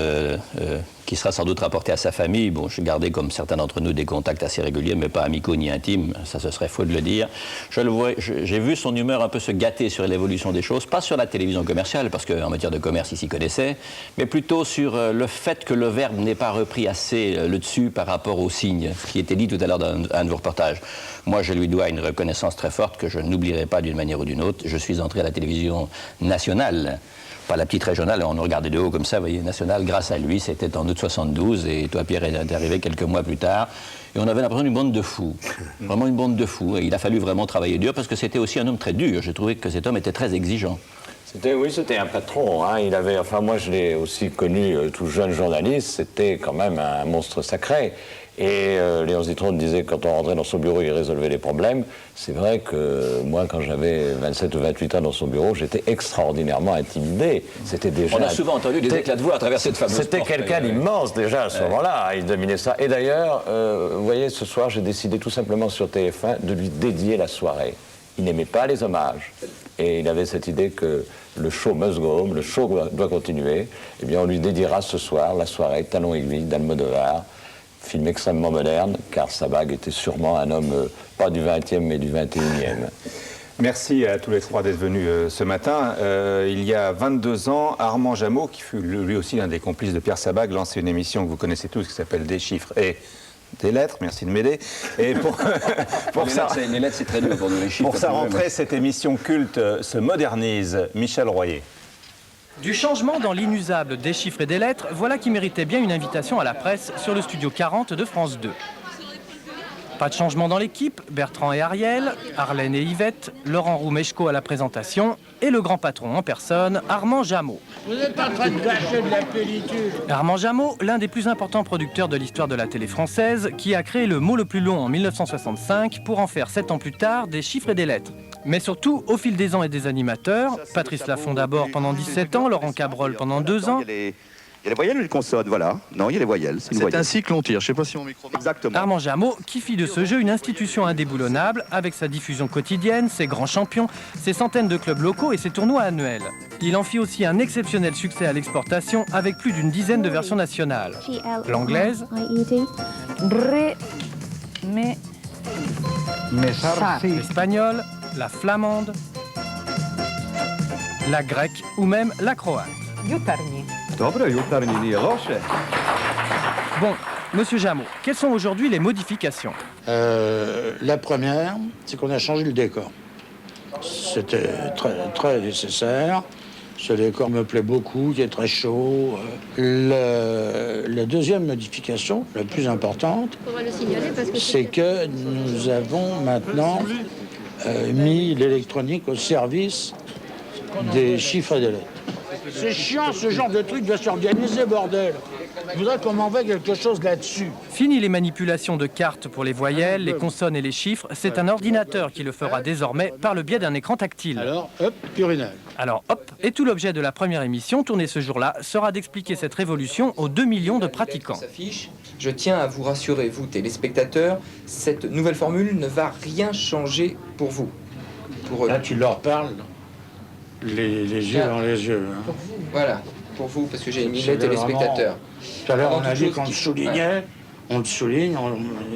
qui sera sans doute rapporté à sa famille. Bon, je gardais comme certains d'entre nous des contacts assez réguliers, mais pas amicaux ni intimes, ça ce serait faux de le dire. J'ai vu son humeur un peu se gâter sur l'évolution des choses, pas sur la télévision commerciale, parce qu'en matière de commerce, il s'y connaissait, mais plutôt sur le fait que le verbe n'ait pas repris assez le dessus par rapport aux signes, ce qui était dit tout à l'heure dans un de vos reportages. Moi, je lui dois une reconnaissance très forte que je n'oublierai pas d'une manière ou d'une autre. Je suis entré à la télévision nationale, pas la petite régionale, on nous regardait de haut comme ça, vous voyez, nationale, grâce à lui, c'était en août 72, et toi, Pierre, est arrivé quelques mois plus tard, et on avait l'impression d'une bande de fous, vraiment une bande de fous, et il a fallu vraiment travailler dur, parce que c'était aussi un homme très dur, j'ai trouvé que cet homme était très exigeant. C'était un patron, hein. Il avait, enfin moi je l'ai aussi connu tout jeune journaliste, c'était quand même un monstre sacré. Et Léon Zitrone disait que quand on rentrait dans son bureau, il résolvait les problèmes. C'est vrai que moi, quand j'avais 27 ou 28 ans dans son bureau, j'étais extraordinairement intimidé. C'était déjà... On a souvent entendu des éclats de voix à travers cette fameuse porte. C'était quelqu'un d'immense déjà à ce moment-là, il dominait ça. Et d'ailleurs, vous voyez, ce soir, j'ai décidé tout simplement sur TF1 de lui dédier la soirée. Il n'aimait pas les hommages. Et il avait cette idée que le show must go on, le show doit continuer. Eh bien, on lui dédiera ce soir la soirée Talon Aiguille d'Almodovar. Film extrêmement moderne, car Sabag était sûrement un homme, pas du 20e, mais du 21e. Merci à tous les trois d'être venus ce matin. Il y a 22 ans, Armand Jameau, qui fut lui aussi l'un des complices de Pierre Sabag, lançait une émission que vous connaissez tous, qui s'appelle Des chiffres et des lettres. Merci de m'aider. Et les lettres, c'est très dur pour nous, les chiffres. Pour sa rentrée, cette émission culte se modernise. Michel Royer. Du changement dans l'inusable des chiffres et des lettres, voilà qui méritait bien une invitation à la presse sur le studio 40 de France 2. Pas de changement dans l'équipe, Bertrand et Ariel, Arlène et Yvette, Laurent Roumeshko à la présentation et le grand patron en personne, Armand Jameau. Vous êtes en train de gâcher de la pellicule. Armand Jameau, l'un des plus importants producteurs de l'histoire de la télé française, qui a créé le mot le plus long en 1965 pour en faire 7 ans plus tard des chiffres et des lettres. Mais surtout, au fil des ans et des animateurs, Patrice Laffont d'abord pendant 17 ans, Laurent Cabrol pendant 2 ans. Il y a les voyelles ou les consonnes, voilà. Non, il y a les voyelles. C'est ainsi que l'on tire. Je sais pas si mon micro... Exactement. Armand Jameau, qui fit de ce jeu une institution indéboulonnable, avec sa diffusion quotidienne, ses grands champions, ses centaines de clubs locaux et ses tournois annuels. Il en fit aussi un exceptionnel succès à l'exportation, avec plus d'une dizaine de versions nationales. L'anglaise, l'espagnole, la flamande, la grecque ou même la croate. Bon, monsieur Jameau, quelles sont aujourd'hui les modifications? La première, c'est qu'on a changé le décor. C'était très nécessaire. Ce décor me plaît beaucoup, il est très chaud. La deuxième modification, la plus importante, c'est que nous avons maintenant mis l'électronique au service des chiffres et des lettres. C'est chiant, ce genre de truc doit s'organiser, bordel. Je voudrais qu'on m'envoie quelque chose là-dessus. Fini les manipulations de cartes pour les voyelles, les consonnes et les chiffres. C'est un ordinateur qui le fera désormais par le biais d'un écran tactile. Alors, hop, Purinal. Alors, hop, et tout l'objet de la première émission, tournée ce jour-là, sera d'expliquer cette révolution aux 2 millions de pratiquants. Je tiens à vous rassurer, vous téléspectateurs, cette nouvelle formule ne va rien changer pour vous. Là, tu leur parles les yeux dans les yeux. Hein. Pour vous, voilà, pour vous, parce que j'ai mis les téléspectateurs. Tout à l'heure, on a dit qu'on soulignait, on le souligne,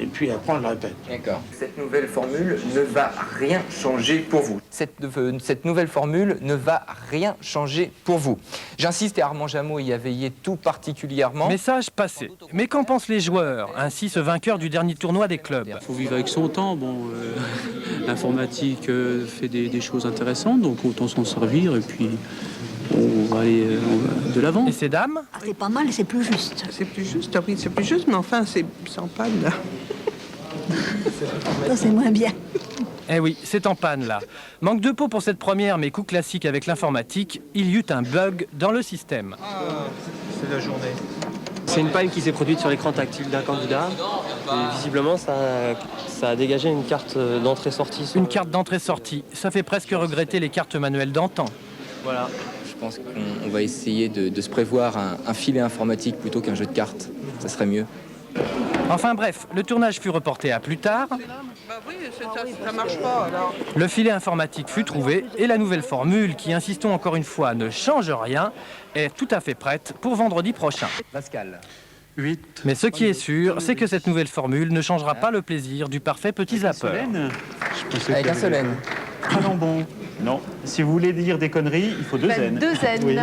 et puis après, on le répète. D'accord. Cette nouvelle formule ne va rien changer pour vous. Cette nouvelle formule ne va rien changer pour vous. J'insiste, et Armand Jameau y a veillé tout particulièrement. Message passé. Mais qu'en pensent les joueurs, ainsi ce vainqueur du dernier tournoi des clubs? Il faut vivre avec son temps. Bon, l'informatique fait des choses intéressantes, donc autant s'en servir, et puis on va aller de l'avant. Et ces dames? C'est pas mal, c'est plus juste. C'est plus juste, oui, c'est plus juste, mais enfin, c'est en panne, là. Ça, c'est moins bien. Eh oui, c'est en panne, là. Manque de peau pour cette première, mais coup classique avec l'informatique, il y eut un bug dans le système. C'est la journée. C'est une panne qui s'est produite sur l'écran tactile d'un candidat. Et visiblement, ça a dégagé une carte d'entrée-sortie. Une carte d'entrée-sortie, ça fait presque regretter les cartes manuelles d'antan. Voilà. Je pense qu'on va essayer de se prévoir un filet informatique plutôt qu'un jeu de cartes. Ça serait mieux. Enfin bref, le tournage fut reporté à plus tard. Bah oui, ça marche pas, alors. Le filet informatique fut trouvé et la nouvelle formule, qui, insistons encore une fois, ne change rien, est tout à fait prête pour vendredi prochain. Pascal. Mais ce qui est sûr, c'est que cette nouvelle formule ne changera pas le plaisir du parfait petit zappeur. Avec un seul N. Ah non, bon. Non. Si vous voulez dire des conneries, il faut deux N. Deux N. Oui.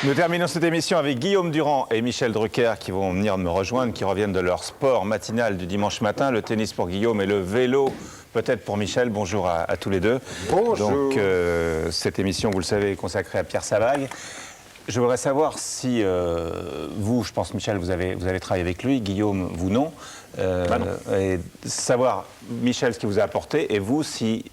Nous terminons cette émission avec Guillaume Durand et Michel Drucker qui vont venir me rejoindre, qui reviennent de leur sport matinal du dimanche matin, le tennis pour Guillaume et le vélo peut-être pour Michel. Bonjour à tous les deux. Bonjour. Donc cette émission, vous le savez, est consacrée à Pierre Sabag. Je voudrais savoir si vous, je pense Michel, vous avez travaillé avec lui, Guillaume, vous non. Et savoir, Michel, ce qu'il vous a apporté, et vous, si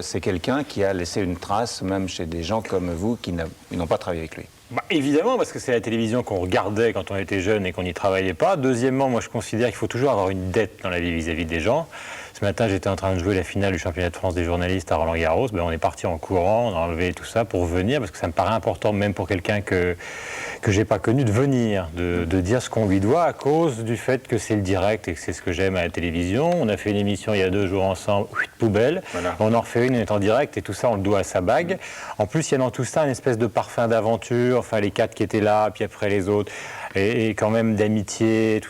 c'est quelqu'un qui a laissé une trace, même chez des gens comme vous qui n'ont pas travaillé avec lui. Bah, évidemment, parce que c'est la télévision qu'on regardait quand on était jeune et qu'on n'y travaillait pas. Deuxièmement, moi je considère qu'il faut toujours avoir une dette dans la vie vis-à-vis des gens. Ce matin, j'étais en train de jouer la finale du championnat de France des journalistes à Roland-Garros. Ben, on est parti en courant, on a enlevé tout ça pour venir, parce que ça me paraît important, même pour quelqu'un que j'ai pas connu, de venir, de dire ce qu'on lui doit à cause du fait que c'est le direct et que c'est ce que j'aime à la télévision. On a fait une émission il y a 2 jours ensemble, poubelle. Voilà. On en refait une, on est en direct et tout ça, on le doit à Sabag. En plus, il y a dans tout ça une espèce de parfum d'aventure, enfin les 4 qui étaient là, puis après les autres. Et quand même d'amitié,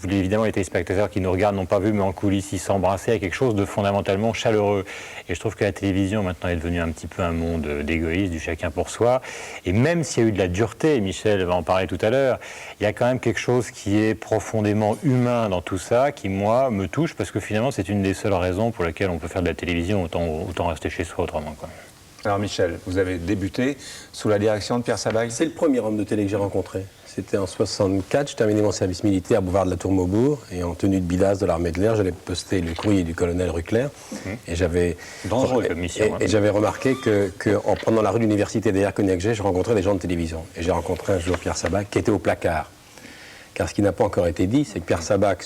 évidemment les téléspectateurs qui nous regardent n'ont pas vu, mais en coulisses ils s'embrassaient, quelque chose de fondamentalement chaleureux. Et je trouve que la télévision maintenant est devenue un petit peu un monde d'égoïstes, du chacun pour soi. Et même s'il y a eu de la dureté, et Michel va en parler tout à l'heure, il y a quand même quelque chose qui est profondément humain dans tout ça, qui moi me touche, parce que finalement c'est une des seules raisons pour lesquelles on peut faire de la télévision, autant rester chez soi autrement, quoi. Alors Michel, vous avez débuté sous la direction de Pierre Sabag. C'est le premier homme de télé que j'ai rencontré. C'était en 64, je terminais mon service militaire à Boulevard de la Tour-Maubourg, et en tenue de bilas de l'armée de l'air, j'allais poster le courrier du colonel Ruckler. Et j'avais j'avais remarqué qu'en prenant la rue de l'université derrière Cognac-Gay, je rencontrais des gens de télévision. Et j'ai rencontré un jour Pierre Sabag qui était au placard. Car ce qui n'a pas encore été dit, c'est que Pierre Sabag,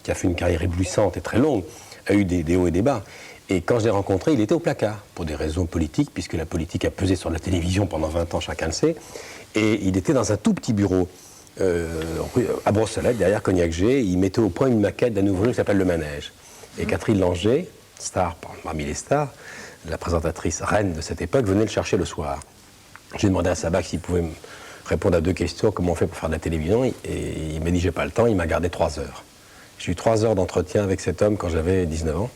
qui a fait une carrière éblouissante et très longue, a eu des hauts et des bas. Et quand je l'ai rencontré, il était au placard, pour des raisons politiques, puisque la politique a pesé sur la télévision pendant 20 ans, chacun le sait. Et il était dans un tout petit bureau, à Brossolette, derrière Cognac-Gay. Il mettait au point une maquette d'un nouveau jeu qui s'appelle Le Manège. Et Catherine Langer, star parmi les stars, la présentatrice reine de cette époque, venait le chercher le soir. J'ai demandé à Sabag s'il pouvait me répondre à 2 questions, comment on fait pour faire de la télévision. Et il m'a dit, j'ai pas le temps, il m'a gardé 3 heures. J'ai eu 3 heures d'entretien avec cet homme quand j'avais 19 ans.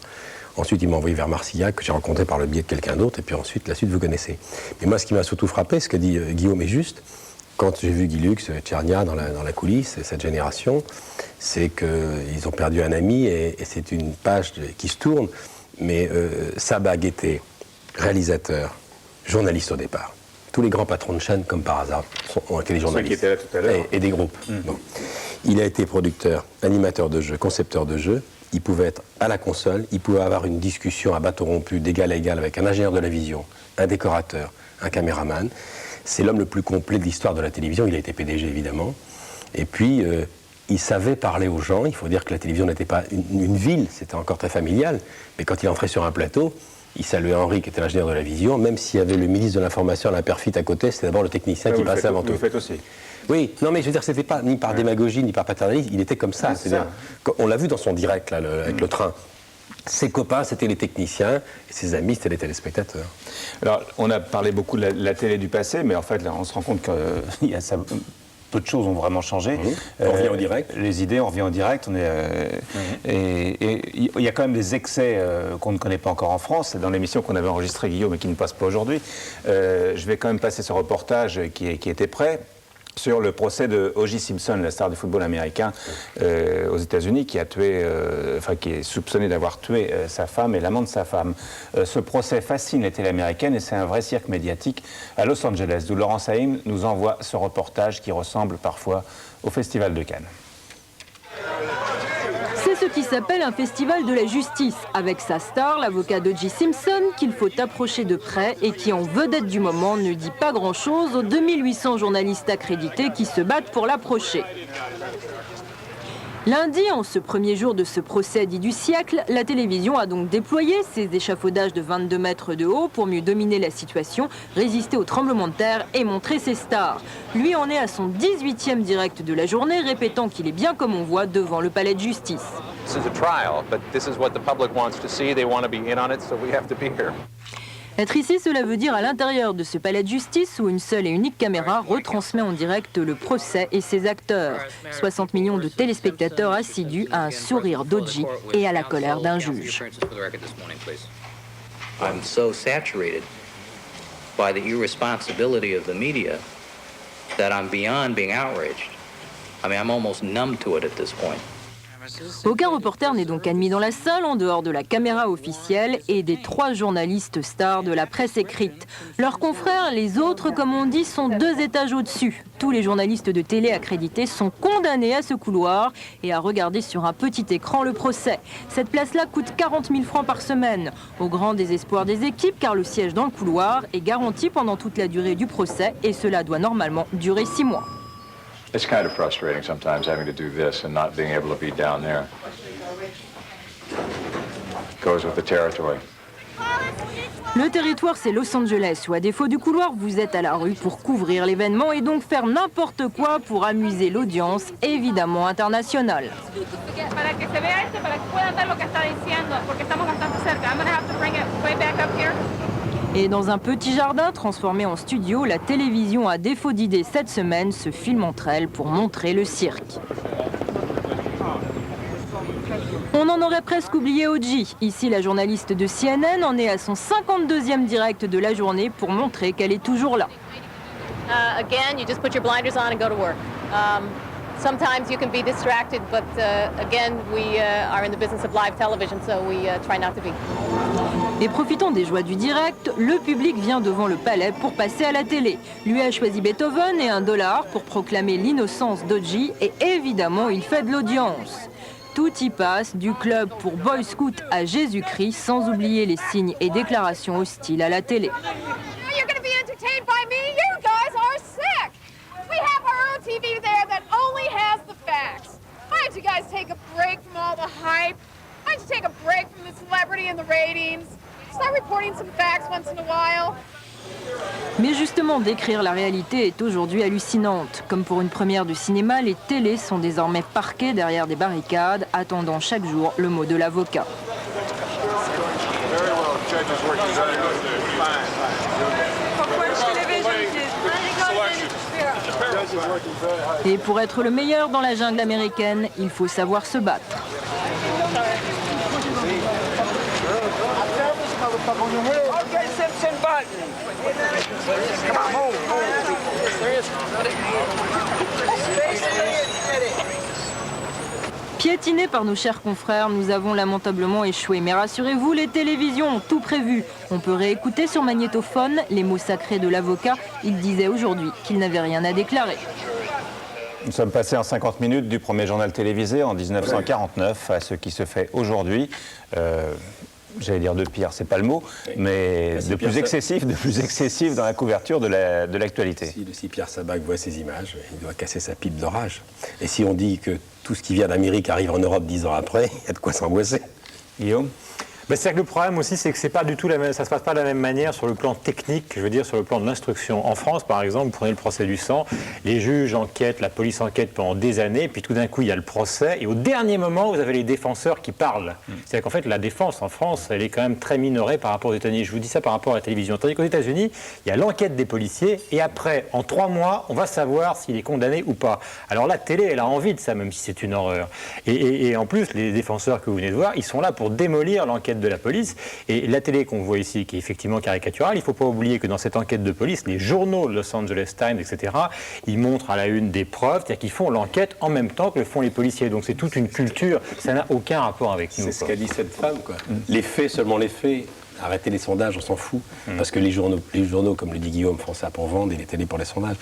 Ensuite, il m'a envoyé vers Marcillac, que j'ai rencontré par le biais de quelqu'un d'autre, et puis ensuite, la suite, vous connaissez. Mais moi, ce qui m'a surtout frappé, ce que dit Guillaume est juste, quand j'ai vu Guy Lux, Tchernia dans la coulisse, cette génération, c'est qu'ils ont perdu un ami, et c'est une page qui se tourne, mais Sabag était réalisateur, journaliste au départ. Tous les grands patrons de chaîne, comme par hasard, ont été des journalistes. Ceux qui étaient là tout à l'heure. Et des groupes. Bon. Il a été producteur, animateur de jeux, concepteur de jeux. Il pouvait être à la console, il pouvait avoir une discussion à bateau rompu d'égal à égal avec un ingénieur de la vision, un décorateur, un caméraman. C'est l'homme le plus complet de l'histoire de la télévision. Il a été PDG, évidemment. Et puis, il savait parler aux gens. Il faut dire que la télévision n'était pas une ville, c'était encore très familial. Mais quand il entrait sur un plateau, il saluait Henri, qui était l'ingénieur de la vision. Même s'il y avait le ministre de l'Information, Alain Perfit, à côté, c'était d'abord le technicien qui passait avant tout. Vous le faites aussi. Oui, non mais je veux dire, c'était pas ni par démagogie, ni par paternalisme, il était comme ça. On l'a vu dans son direct, là, avec le train. Ses copains, c'était les techniciens, et ses amis, c'était les téléspectateurs. Alors, on a parlé beaucoup de la télé du passé, mais en fait, là, on se rend compte qu'il y a ça... Peu de choses ont vraiment changé. On revient au direct. Les idées, on revient au direct. Et il y a quand même des excès qu'on ne connaît pas encore en France. C'est dans l'émission qu'on avait enregistrée, Guillaume, et qui ne passe pas aujourd'hui. Je vais quand même passer ce reportage qui était prêt sur le procès de O.J. Simpson, la star du football américain aux États-Unis, qui est soupçonné d'avoir tué sa femme et l'amant de sa femme. Ce procès fascine les télé américaines et c'est un vrai cirque médiatique à Los Angeles, d'où Laurent Saïm nous envoie ce reportage qui ressemble parfois au Festival de Cannes. C'est ce qui s'appelle un festival de la justice, avec sa star, l'avocat O.J. Simpson, qu'il faut approcher de près et qui, en vedette du moment, ne dit pas grand-chose aux 2800 journalistes accrédités qui se battent pour l'approcher. Lundi, en ce premier jour de ce procès dit du siècle, la télévision a donc déployé ses échafaudages de 22 mètres de haut pour mieux dominer la situation, résister au tremblement de terre et montrer ses stars. Lui en est à son 18e direct de la journée, répétant qu'il est bien comme on voit devant le palais de justice. Être ici, cela veut dire à l'intérieur de ce palais de justice où une seule et unique caméra retransmet en direct le procès et ses acteurs. 60 millions de téléspectateurs assidus à un sourire d'Odji et à la colère d'un juge. I'm so saturated by the irresponsibility of the media that I'm beyond being outraged. I mean, I'm almost numb to it at this point. Aucun reporter n'est donc admis dans la salle en dehors de la caméra officielle et des 3 journalistes stars de la presse écrite. Leurs confrères, les autres comme on dit, sont 2 étages au-dessus. Tous les journalistes de télé accrédités sont condamnés à ce couloir et à regarder sur un petit écran le procès. Cette place-là coûte 40 000 francs par semaine, au grand désespoir des équipes car le siège dans le couloir est garanti pendant toute la durée du procès et cela doit normalement durer 6 mois. It's kind of frustrating sometimes having to do this and not being able to be down there. Goes with the territory. Le territoire, c'est Los Angeles, où à défaut du couloir, vous êtes à la rue pour couvrir l'événement et donc faire n'importe quoi pour amuser l'audience, évidemment internationale. Et dans un petit jardin transformé en studio, la télévision à défaut d'idées cette semaine se filme entre elles pour montrer le cirque. On en aurait presque oublié Odji. Ici, la journaliste de CNN en est à son 52e direct de la journée pour montrer qu'elle est toujours là. Again, you just put your blinders on and go to work. Sometimes you can be distracted, but again, we are in the business of live television, so we try not to be. Et profitons des joies du direct, le public vient devant le palais pour passer à la télé. Lui a choisi Beethoven et $1 pour proclamer l'innocence d'Odji et évidemment, il fait de l'audience. Tout y passe, du club pour Boy Scout à Jésus-Christ, sans oublier les signes et déclarations hostiles à la télé. You're going to be entertained by me? You guys are sick! We have our own TV there that only has the facts. Why don't you guys take a break from all the hype? Why don't you take a break from the celebrity and the ratings? Start reporting some facts once in a while. Mais justement, décrire la réalité est aujourd'hui hallucinante. Comme pour une première du cinéma, les télés sont désormais parquées derrière des barricades, attendant chaque jour le mot de l'avocat. Et pour être le meilleur dans la jungle américaine, il faut savoir se battre. Piétinés par nos chers confrères, nous avons lamentablement échoué. Mais rassurez-vous, les télévisions ont tout prévu. On peut réécouter sur magnétophone les mots sacrés de l'avocat. Il disait aujourd'hui qu'il n'avait rien à déclarer. Nous sommes passés en 50 minutes du premier journal télévisé en 1949 à ce qui se fait aujourd'hui. J'allais dire de pire, c'est pas le mot, mais de plus excessif dans la couverture de l'actualité. Si Pierre Sabag voit ces images, il doit casser sa pipe d'orage. Et si on dit que tout ce qui vient d'Amérique arrive en Europe 10 ans après, il y a de quoi s'angoisser. Guillaume ? C'est-à-dire que le problème aussi, c'est que c'est pas du tout ça se passe pas de la même manière sur le plan technique, je veux dire sur le plan de l'instruction. En France, par exemple, vous prenez le procès du sang, les juges enquêtent, la police enquête pendant des années, puis tout d'un coup, il y a le procès, et au dernier moment, vous avez les défenseurs qui parlent. C'est-à-dire qu'en fait, la défense en France, elle est quand même très minorée par rapport aux États-Unis. Je vous dis ça par rapport à la télévision. Tandis qu'aux États-Unis, il y a l'enquête des policiers, et après, en 3 mois, on va savoir s'il est condamné ou pas. Alors la télé, elle a envie de ça, même si c'est une horreur. Et en plus, les défenseurs que vous venez de voir, ils sont là pour démolir l'enquête de la police. Et la télé qu'on voit ici, qui est effectivement caricaturale, il ne faut pas oublier que dans cette enquête de police, les journaux de Los Angeles Times, etc., ils montrent à la une des preuves, c'est-à-dire qu'ils font l'enquête en même temps que le font les policiers. Donc c'est toute une culture, ça n'a aucun rapport avec nous. C'est ce qu'a dit cette femme, quoi. Les faits, seulement les faits. Arrêtez les sondages, on s'en fout. Parce que les journaux, comme le dit Guillaume, font ça pour vendre et les télés pour les sondages.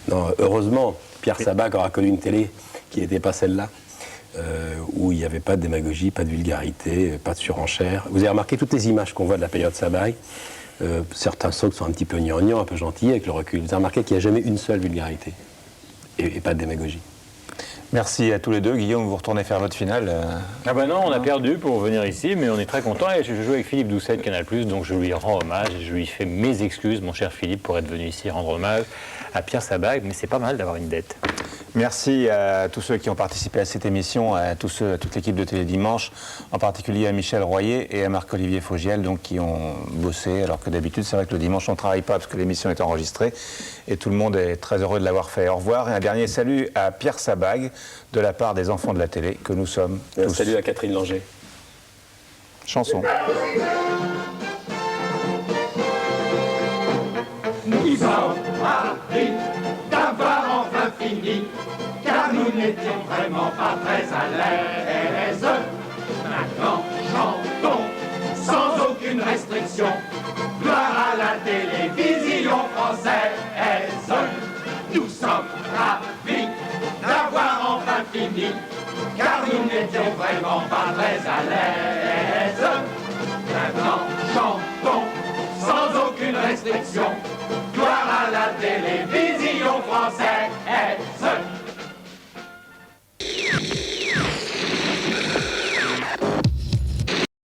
Non, heureusement, Pierre Sabag aura connu une télé qui n'était pas celle-là. Où il n'y avait pas de démagogie, pas de vulgarité, pas de surenchère. Vous avez remarqué toutes les images qu'on voit de la période Sabag. Certains socs sont un petit peu gnangnans, un peu gentils avec le recul. Vous avez remarqué qu'il n'y a jamais une seule vulgarité et pas de démagogie. Merci à tous les deux. Guillaume, vous retournez faire votre finale. Ah ben non, on a perdu pour venir ici, mais on est très content. Et je joue avec Philippe Doucet de Canal+, donc je lui rends hommage et je lui fais mes excuses, mon cher Philippe, pour être venu ici rendre hommage à Pierre Sabag. Mais c'est pas mal d'avoir une dette. Merci à tous ceux qui ont participé à cette émission, à toute l'équipe de Télé Dimanche, en particulier à Michel Royer et à Marc-Olivier Fogiel, donc, qui ont bossé, alors que d'habitude, c'est vrai que le dimanche, on ne travaille pas parce que l'émission est enregistrée, et tout le monde est très heureux de l'avoir fait. Au revoir, et un dernier salut à Pierre Sabag, de la part des enfants de la télé, que nous sommes tous. Un salut à Catherine Langer. Chanson. Nous sommes ravis d'avoir enfin fini, car nous n'étions vraiment pas très à l'aise. Maintenant, chantons sans aucune restriction, gloire à la télévision française. Nous sommes ravis d'avoir enfin fini, car nous n'étions vraiment pas très à l'aise. Maintenant, chantons sans aucune restriction, gloire à la télévision française.